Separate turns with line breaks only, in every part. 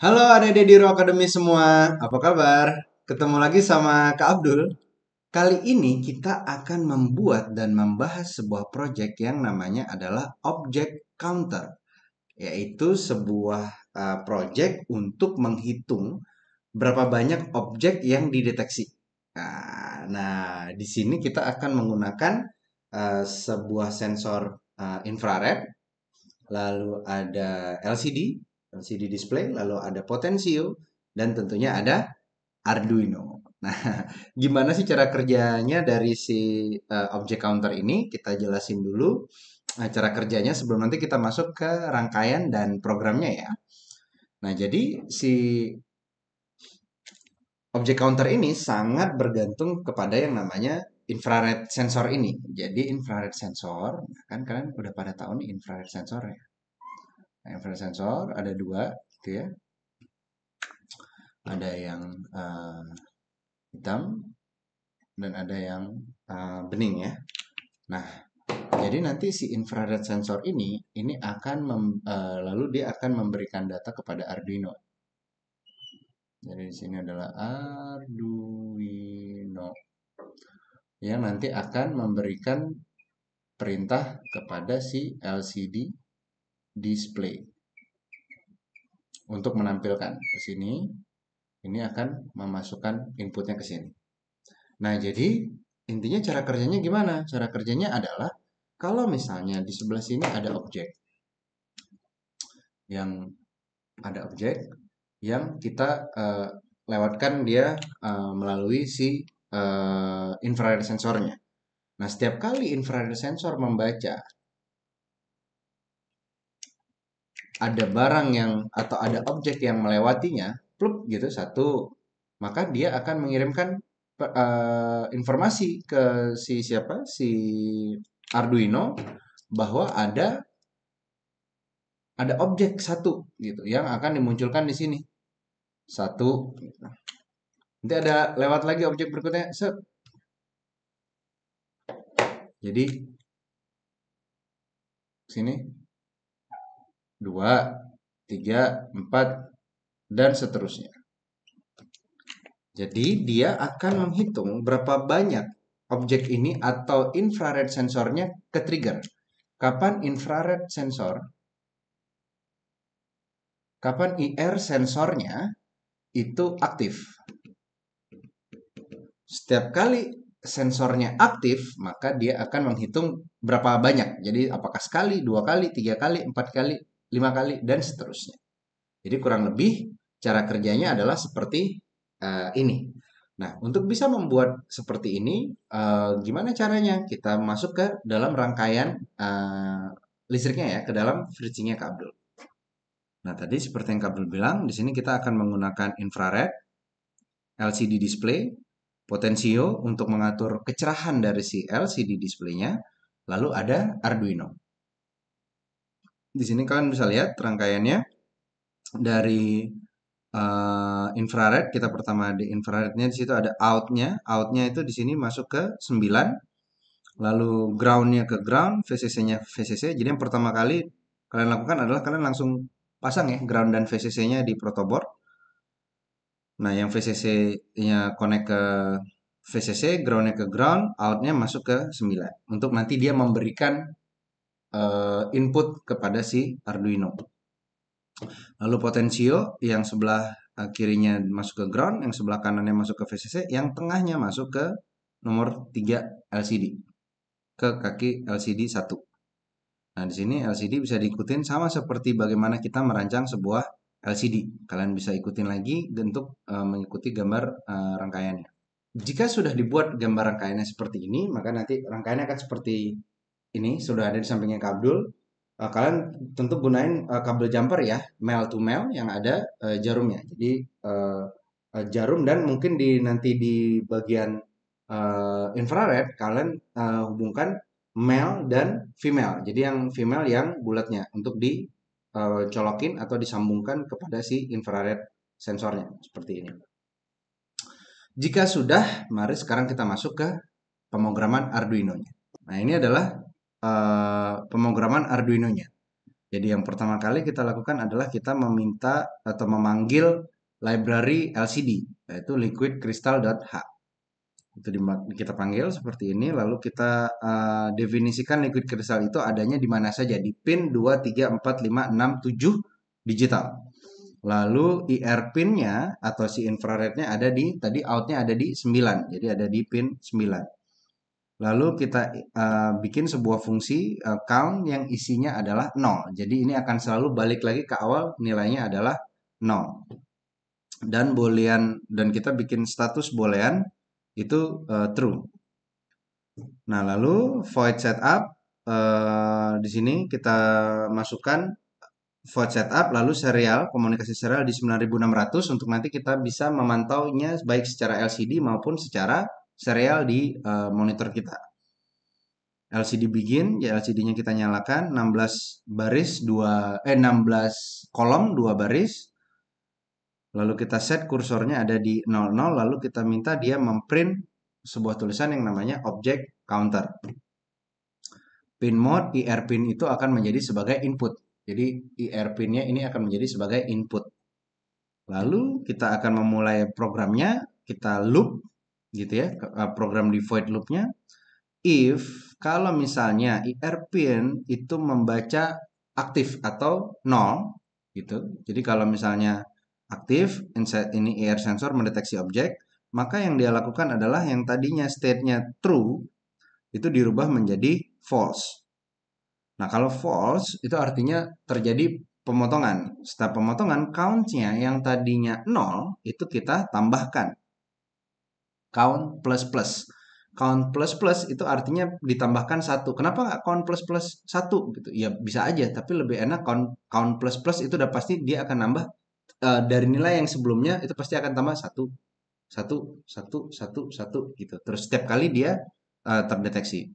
Halo adik-adik di Ruang Akademi semua, apa kabar? Ketemu lagi sama Kak Abdul. Kali ini kita akan membuat dan membahas sebuah proyek yang namanya adalah Object Counter, yaitu sebuah proyek untuk menghitung berapa banyak objek yang dideteksi. Di sini kita akan menggunakan sebuah sensor infrared, lalu ada LCD display, lalu ada potensio, dan tentunya ada Arduino. Nah, gimana sih cara kerjanya dari si object counter ini? Kita jelasin dulu cara kerjanya sebelum nanti kita masuk ke rangkaian dan programnya ya. Nah, jadi si object counter ini sangat bergantung kepada yang namanya infrared sensor ini. Jadi infrared sensor, kan kalian udah pada tahu nih infrared sensor ya. Nah, infrared sensor ada dua, gitu ya. Ada yang hitam dan ada yang bening ya. Nah, jadi nanti si infrared sensor ini akan lalu dia akan memberikan data kepada Arduino. Jadi di sini adalah Arduino yang nanti akan memberikan perintah kepada si LCD display untuk menampilkan ke sini. Ini akan memasukkan inputnya ke sini. Nah, jadi intinya cara kerjanya gimana? Cara kerjanya adalah kalau misalnya di sebelah sini ada objek yang kita lewatkan dia melalui si infrared sensornya. Nah, setiap kali infrared sensor membaca ada barang yang atau ada objek yang melewatinya, plup gitu satu, maka dia akan mengirimkan informasi ke si Arduino bahwa ada objek satu gitu yang akan dimunculkan di sini. Satu. Gitu. Nanti ada lewat lagi objek berikutnya. Set. Jadi sini 2, 3, 4 dan seterusnya. Jadi dia akan menghitung berapa banyak objek ini atau infrared sensornya ke trigger. Kapan IR sensornya itu aktif. Setiap kali sensornya aktif, maka dia akan menghitung berapa banyak. Jadi apakah sekali, 2 kali, 3 kali, 4 kali, 5 kali, dan seterusnya. Jadi kurang lebih cara kerjanya adalah seperti ini. Nah, untuk bisa membuat seperti ini, gimana caranya? Kita masuk ke dalam rangkaian listriknya ya, ke dalam bridging-nya Kak Abdul. Nah, tadi seperti yang Kak Abdul bilang, di sini kita akan menggunakan infrared, LCD display, potensio untuk mengatur kecerahan dari si LCD display-nya, lalu ada Arduino. Di sini kalian bisa lihat rangkaiannya dari infrared. Kita pertama di infrarednya, di situ ada outnya itu di sini masuk ke 9, lalu groundnya ke ground, VCC-nya VCC. Jadi yang pertama kali kalian lakukan adalah kalian langsung pasang ya ground dan VCC-nya di protoboard. Nah, yang VCC-nya connect ke VCC, ground-nya ke ground, out-nya masuk ke 9. Untuk nanti dia memberikan input kepada si Arduino. Lalu potensio yang sebelah kirinya masuk ke ground, yang sebelah kanannya masuk ke VCC, yang tengahnya masuk ke nomor 3 LCD, ke kaki LCD 1. Nah, di sini LCD bisa diikutin sama seperti bagaimana kita merancang sebuah LCD. Kalian bisa ikutin lagi untuk mengikuti gambar rangkaiannya. Jika sudah dibuat gambar rangkaiannya seperti ini, maka nanti rangkaiannya akan seperti ini, sudah ada di sampingnya Kak Abdul. Kalian tentu gunain kabel jumper ya, male to male yang ada jarumnya. Jadi jarum, dan mungkin nanti di bagian infrared kalian hubungkan male dan female. Jadi yang female yang bulatnya untuk dicolokin atau disambungkan kepada si infrared sensornya seperti ini. Jika sudah, mari sekarang kita masuk ke pemrograman Arduino-nya. Nah, ini adalah pemrograman Arduino-nya. Jadi yang pertama kali kita lakukan adalah kita meminta atau memanggil library LCD, yaitu liquidcrystal.h. Itu kita panggil seperti ini, lalu kita definisikan liquid crystal itu adanya di mana saja, di pin 2, 3, 4, 5, 6, 7 digital. Lalu IR pin-nya atau si infrarednya ada di, tadi outnya ada di 9, jadi ada di pin 9. Lalu kita bikin sebuah fungsi count yang isinya adalah 0. Jadi ini akan selalu balik lagi ke awal, nilainya adalah 0. Dan boolean, dan kita bikin status boolean itu true. Nah, lalu void setup di sini kita masukkan void setup lalu serial, komunikasi serial di 9600 untuk nanti kita bisa memantaunya baik secara LCD maupun secara serial di monitor kita. LCD begin, ya LCD-nya kita nyalakan 16 baris 16 kolom 2 baris. Lalu kita set kursornya ada di 00, lalu kita minta dia memprint sebuah tulisan yang namanya object counter. Pin mode IR pin itu akan menjadi sebagai input. Jadi IR pinnya ini akan menjadi sebagai input. Lalu kita akan memulai programnya, kita loop gitu ya, program di void loopnya. If kalau misalnya IR pin itu membaca aktif atau 0 gitu. Jadi kalau misalnya aktif, inside ini IR sensor mendeteksi objek, maka yang dia lakukan adalah yang tadinya state-nya true itu dirubah menjadi false. Nah, kalau false itu artinya terjadi pemotongan. Setelah pemotongan, count-nya yang tadinya 0 itu kita tambahkan count plus plus. Count plus plus itu artinya ditambahkan 1. Kenapa nggak count plus plus 1 gitu? Ya bisa aja, tapi lebih enak count plus plus itu udah pasti dia akan nambah dari nilai yang sebelumnya itu pasti akan tambah 1 1 1 1 1 gitu. Terus setiap kali dia terdeteksi.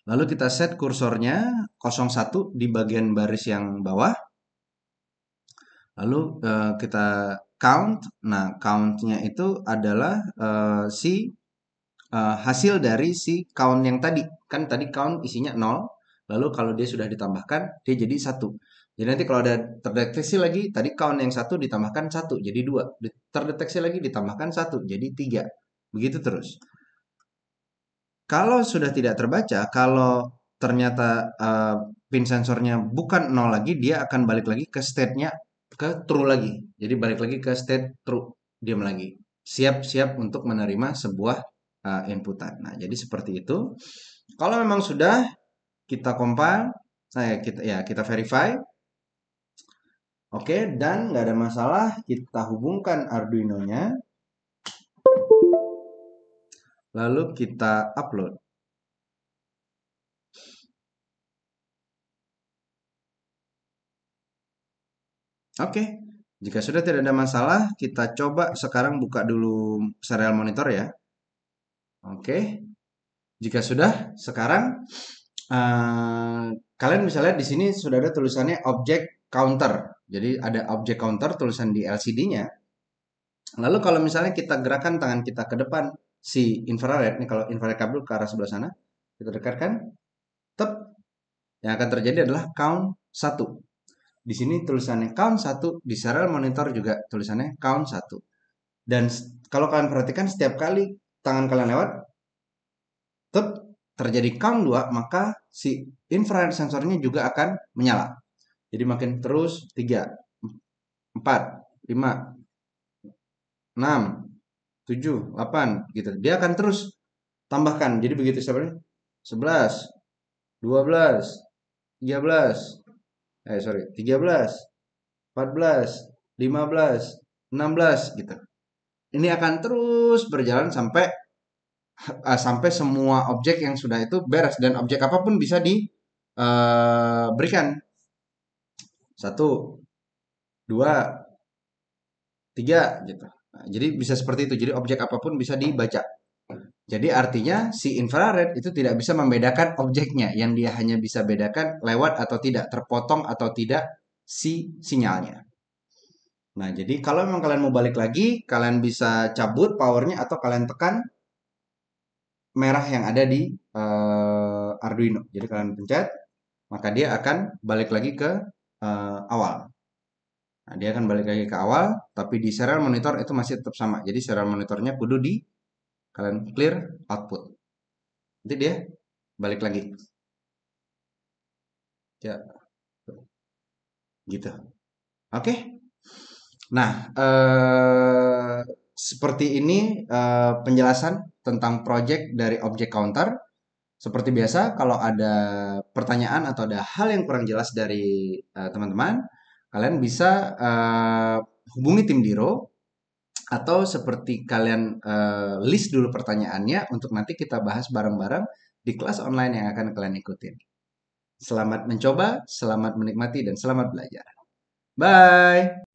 Lalu kita set kursornya 01 di bagian baris yang bawah. Lalu kita count. Nah, count-nya itu adalah hasil dari si count yang tadi. Kan tadi count isinya 0. Lalu kalau dia sudah ditambahkan, dia jadi 1. Jadi nanti kalau ada terdeteksi lagi, tadi count yang 1 ditambahkan 1, jadi 2. Terdeteksi lagi ditambahkan 1, jadi 3. Begitu terus. Kalau sudah tidak terbaca, kalau ternyata pin sensornya bukan 0 lagi, dia akan balik lagi ke state-nya ke true lagi. Jadi balik lagi ke state true, diam lagi. Siap-siap untuk menerima sebuah inputan. Nah, jadi seperti itu. Kalau memang sudah kita compile, kita verify. Oke, dan nggak ada masalah, kita hubungkan Arduino-nya. Lalu kita upload. Oke, jika sudah tidak ada masalah, kita coba sekarang buka dulu serial monitor ya. Oke, jika sudah, sekarang kalian bisa lihat di sini sudah ada tulisannya object counter. Jadi ada object counter tulisan di LCD-nya. Lalu kalau misalnya kita gerakan tangan kita ke depan si infrared, nih kalau infrared kabel ke arah sebelah sana, kita dekatkan, tep, yang akan terjadi adalah count 1. Di sini tulisannya count 1, di serial monitor juga tulisannya count 1. Dan kalau kalian perhatikan setiap kali tangan kalian lewat, terjadi count 2, maka si infrared sensornya juga akan menyala. Jadi makin terus 3, 4, 5, 6, 7, 8 gitu. Dia akan terus tambahkan. Jadi begitu sebenarnya 11, 12, 13, 13, 14, 15, 16 gitu. Ini akan terus berjalan sampai semua objek yang sudah itu beres, dan objek apapun bisa diberikan 1, 2, 3 gitu. Nah, jadi bisa seperti itu. Jadi objek apapun bisa dibaca. Jadi artinya si infrared itu tidak bisa membedakan objeknya, yang dia hanya bisa bedakan lewat atau tidak, terpotong atau tidak si sinyalnya. Nah, jadi kalau memang kalian mau balik lagi, kalian bisa cabut powernya atau kalian tekan merah yang ada di Arduino. Jadi kalian pencet, maka dia akan balik lagi ke awal. Nah, dia akan balik lagi ke awal, tapi di serial monitor itu masih tetap sama. Jadi serial monitornya kudu di kalian clear output. Nanti dia balik lagi. Ya, gitu. Oke. Nah, seperti ini penjelasan tentang project dari object counter. Seperti biasa, kalau ada pertanyaan atau ada hal yang kurang jelas dari teman-teman, kalian bisa hubungi tim Diro atau seperti kalian list dulu pertanyaannya untuk nanti kita bahas bareng-bareng di kelas online yang akan kalian ikutin. Selamat mencoba, selamat menikmati, dan selamat belajar. Bye!